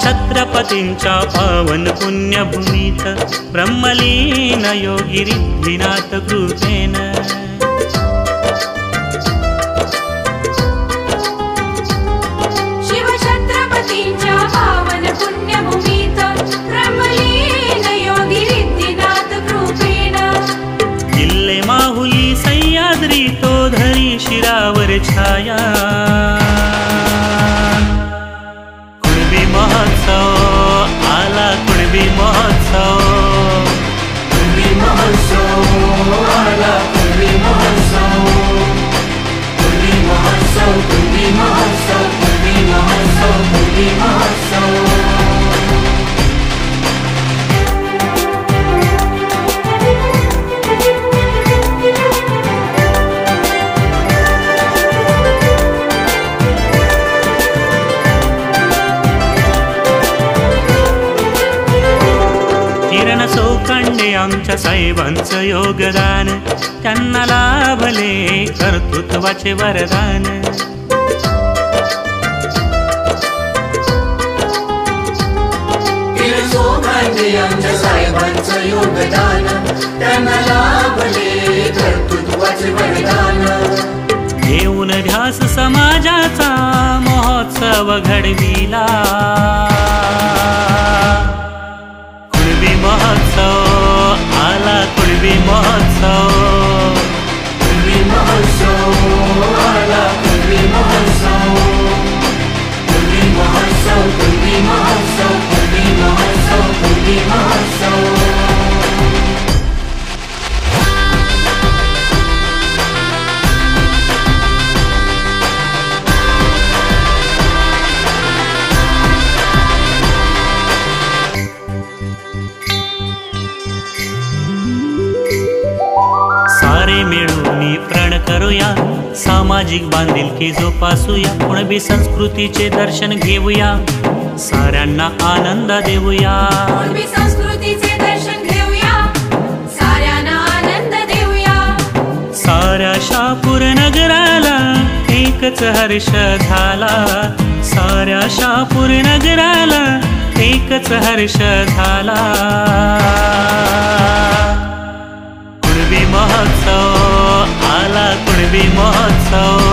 शिवछत्रपतींच्या पावन पुण्यभूमीत ब्रह्मलीन योगी रिद्धिनाथ कृपेन शिवछत्रपतींच्या पावन पुण्यभूमीत ब्रह्मलीन योगी रिद्धिनाथ कृपेन किल्ले माहुली सह्याद्री तो धरी शिरावर छाया कुणबी महोत्सव आला कुणबी महोत्सव कुणबी महोत्सव आला कुणबी महोत्सव कुणबी महोत्सव कुणबी महोत्सव कुणबी महोत्सव कुणबी महोत्सव किरण सोकांडे आमच्या साहेबांचं योगदान त्यांना लाभले कर्तृत्वाचे वरदान किरण सोकांडे आमच्या साहेबांचं योगदान त्यांना लाभले कर्तृत्वाचे वरदान घेऊन ध्यास समाजाचा महोत्सव घडविला कुणबी महोत्सव आला कुणबी महोत्सव कुणबी महोत्सव आला कुणबी महोत्सव कुणबी महोत्सव कुणबी महोत्सव कुणबी महोत्सव कुणबी महोत्सव सारे मिळून प्रण करूया सामाजिक बांधिलकी जोपासूया कुणबी संस्कृतीचे दर्शन घेऊया साऱ्यांना आनंद देऊया कुणबी संस्कृतीचे दर्शन घेऊया साऱ्यांना आनंद देऊया साऱ्या शापूर नगराला एकच हर्ष झाला साऱ्या शापूर नगराला एकच हर्ष झाला कुणबी महोत्सव आला कुणबी महोत्सव